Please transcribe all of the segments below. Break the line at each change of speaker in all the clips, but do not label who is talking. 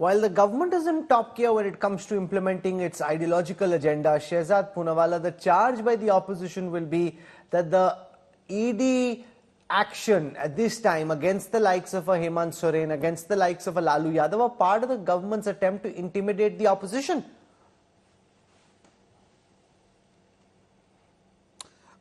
While the government is in top gear when it comes to implementing its ideological agenda, Shehzad Poonawalla, the charge by the opposition will be that the ED action at this time against the likes of a Hemant Soren, against the likes of a Lalu Yadav, are part of the government's attempt to intimidate the opposition.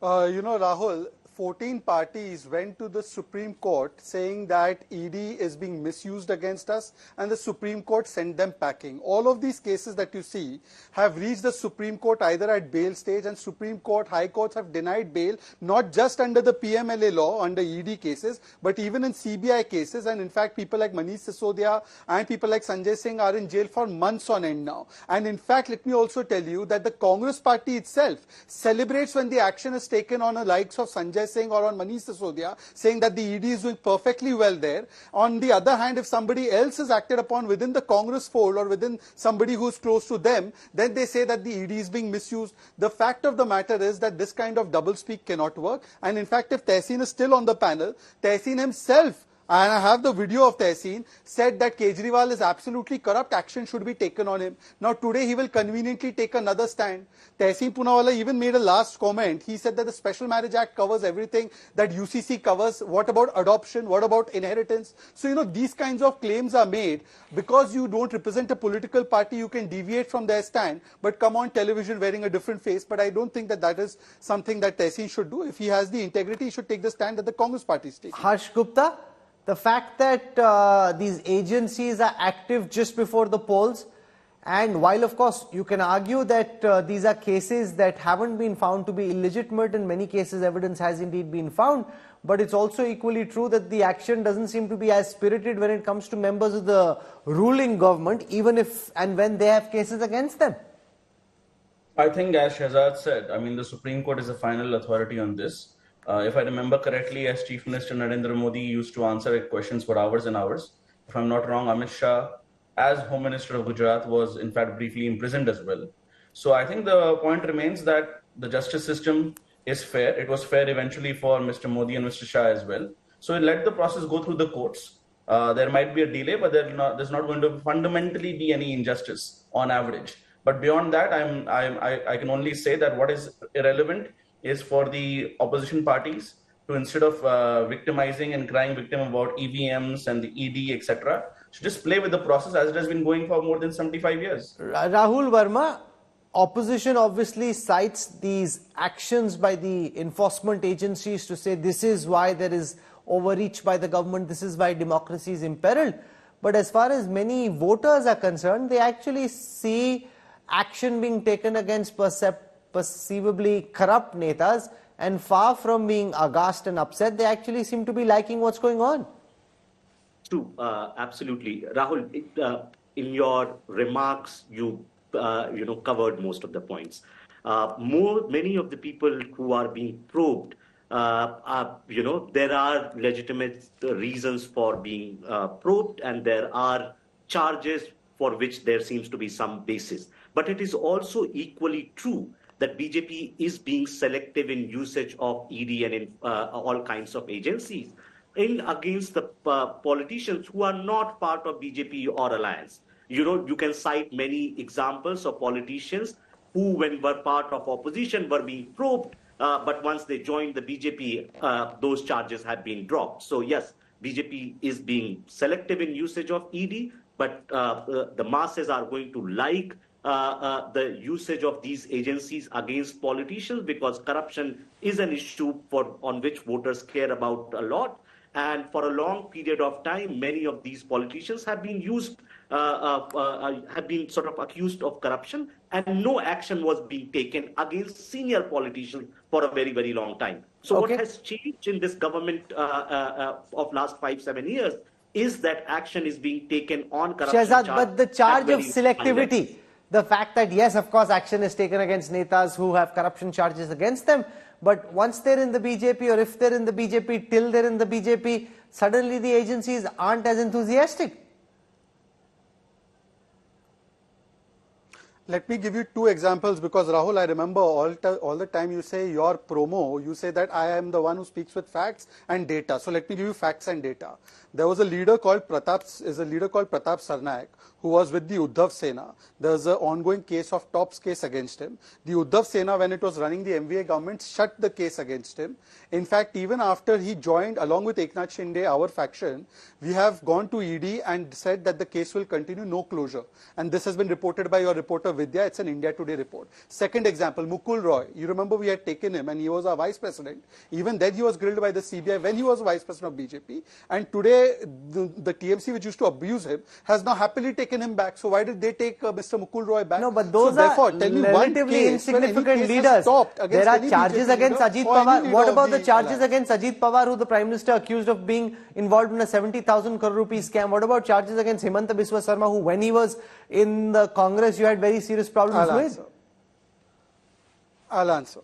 Rahul, 14 parties went to the Supreme Court saying that ED is being misused against us, and the Supreme Court sent them packing. All of these cases that you see have reached the Supreme Court either at bail stage, and Supreme Court, High Courts have denied bail, not just under the PMLA law, under ED cases, but even in CBI cases. And in fact, people like Manish Sisodia and people like Sanjay Singh are in jail for months on end now. And in fact, let me also tell you that the Congress party itself celebrates when the action is taken on the likes of Sanjay Singh or on Manish Sisodia, saying that the ED is doing perfectly well there. On the other hand, if somebody else is acted upon within the Congress fold or within somebody who's close to them, then they say that the ED is being misused. The fact of the matter is that this kind of doublespeak cannot work. And in fact, if Tehseen is still on the panel, Tehseen himself, and I have the video of Tehseen, said that Kejriwal is absolutely corrupt, action should be taken on him. Now today he will conveniently take another stand. Tehseen Poonawalla even made a last comment. He said that the Special Marriage Act covers everything that UCC covers. What about adoption? What about inheritance? So, these kinds of claims are made because you don't represent a political party. You can deviate from their stand, but come on television wearing a different face. But I don't think that that is something that Tehseen should do. If he has the integrity, he should take the stand that the Congress party is taking.
Harsh Gupta, the fact that these agencies are active just before the polls, and while of course you can argue that these are cases that haven't been found to be illegitimate, in many cases evidence has indeed been found, but it's also equally true that the action doesn't seem to be as spirited when it comes to members of the ruling government, even if and when they have cases against them.
I think, as Shehzad said, the Supreme Court is the final authority on this. If I remember correctly, as Chief Minister Narendra Modi used to answer questions for hours and hours. If I'm not wrong, Amit Shah, as Home Minister of Gujarat, was in fact briefly imprisoned as well. So I think the point remains that the justice system is fair. It was fair eventually for Mr. Modi and Mr. Shah as well. So let the process go through the courts. There might be a delay, but there's not going to fundamentally be any injustice on average. But beyond that, I can only say that what is irrelevant is for the opposition parties to, instead of victimizing and crying victim about EVMs and the ED, etc., should just play with the process as it has been going for more than 75 years.
Rahul Verma, opposition obviously cites these actions by the enforcement agencies to say this is why there is overreach by the government, this is why democracy is imperiled. But as far as many voters are concerned, they actually see action being taken against perceivably corrupt netas, and far from being aghast and upset, they actually seem to be liking what's going on.
True, absolutely. Rahul, in your remarks, you covered most of the points. Many of the people who are being probed, there are legitimate reasons for being probed, and there are charges for which there seems to be some basis. But it is also equally true that BJP is being selective in usage of ED and in all kinds of agencies against the politicians who are not part of BJP or alliance. You can cite many examples of politicians who, when were part of opposition, were being probed, but once they joined the BJP, those charges have been dropped. So yes, BJP is being selective in usage of ED, but the masses are going to like the usage of these agencies against politicians, because corruption is an issue on which voters care about a lot. And for a long period of time, many of these politicians have been sort of accused of corruption, and no action was being taken against senior politicians for a very, very long time. So What has changed in this government of last 5-7 years is that action is being taken on corruption.
Shehzad, but the charge of selectivity, the fact that yes, of course, action is taken against netas who have corruption charges against them, but once they're in the BJP, or if they're in the BJP, till they're in the BJP, suddenly the agencies aren't as enthusiastic.
Let me give you two examples because Rahul, I remember all the time you say your promo, you say that I am the one who speaks with facts and data. So let me give you facts and data. There was a leader called Pratap Sarnaik who was with the Uddhav Sena. There was an ongoing case of Top's case against him. The Uddhav Sena, when it was running the MVA government, shut the case against him. In fact, even after he joined along with Eknath Shinde, our faction, we have gone to ED and said that the case will continue, no closure. And this has been reported by your reporter Vidya. It's an India Today report. Second example, Mukul Roy. You remember we had taken him and he was our vice president. Even then he was grilled by the CBI when he was vice president of BJP. And today the TMC, which used to abuse him, has now happily taken him back. So why did they take Mr. Mukul Roy back?
No, but those are relatively insignificant leaders. There are charges against Ajit Pawar. What about the charges against Ajit Pawar, who the Prime Minister accused of being involved in a 70,000 crore rupee scam? What about charges against Hemanta Biswa Sarma, who when he was in the Congress you had very serious problems with?
I'll answer.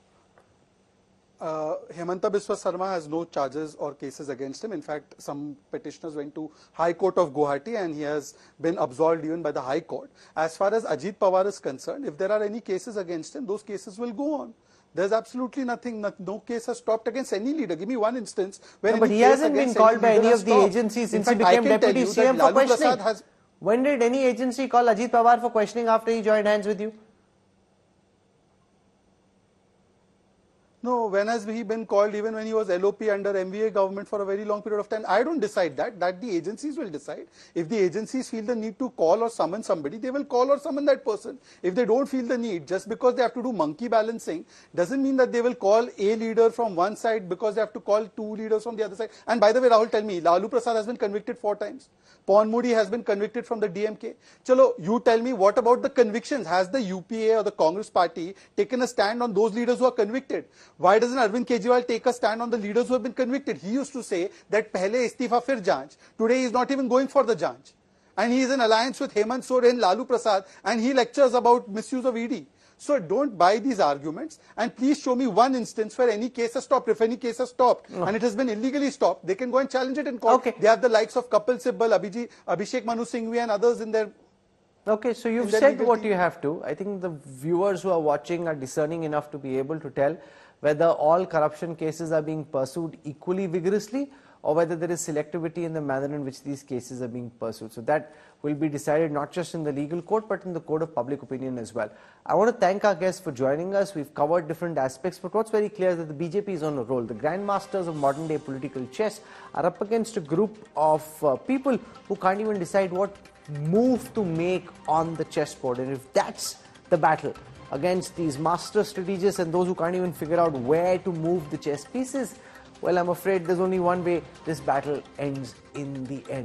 Hemanta Biswa Sarma has no charges or cases against him. In fact, some petitioners went to High Court of Guwahati and he has been absolved even by the High Court. As far as Ajit Pawar is concerned, if there are any cases against him, those cases will go on. There's absolutely nothing, no case has stopped against any leader. Give me one instance where
no, but he hasn't been called by any of the agencies since he became Deputy CM for questioning. When did any agency call Ajit Pawar for questioning after he joined hands with you?
No, when has he been called? Even when he was LOP under MVA government for a very long period of time. I don't decide that the agencies will decide. If the agencies feel the need to call or summon somebody, they will call or summon that person. If they don't feel the need, just because they have to do monkey balancing, doesn't mean that they will call a leader from one side because they have to call two leaders from the other side. And by the way, Rahul, tell me, Lalu Prasad has been convicted 4 times. Pawan Modi has been convicted from the DMK. Chalo, you tell me, what about the convictions? Has the UPA or the Congress party taken a stand on those leaders who are convicted? Why doesn't Arvind Kejriwal take a stand on the leaders who have been convicted? He used to say that pehle istifa fir janch. Today he is not even going for the janch. And he is in alliance with Hemant Soren, Lalu Prasad, and he lectures about misuse of ED. So don't buy these arguments and please show me one instance where any case has stopped. If any case has stopped and it has been illegally stopped, they can go and challenge it in court. Okay. They have the likes of Kapil Sibal, Abhishek Manu Singhvi and others in their...
Okay, so you've said what you have to. I think the viewers who are watching are discerning enough to be able to tell whether all corruption cases are being pursued equally vigorously or whether there is selectivity in the manner in which these cases are being pursued. So that will be decided not just in the legal court but in the court of public opinion as well. I want to thank our guests for joining us. We've covered different aspects, but what's very clear is that the BJP is on a roll. The grandmasters of modern day political chess are up against a group of people who can't even decide what move to make on the chessboard. And if that's the battle against these master strategists and those who can't even figure out where to move the chess pieces, well, I'm afraid there's only one way this battle ends in the end.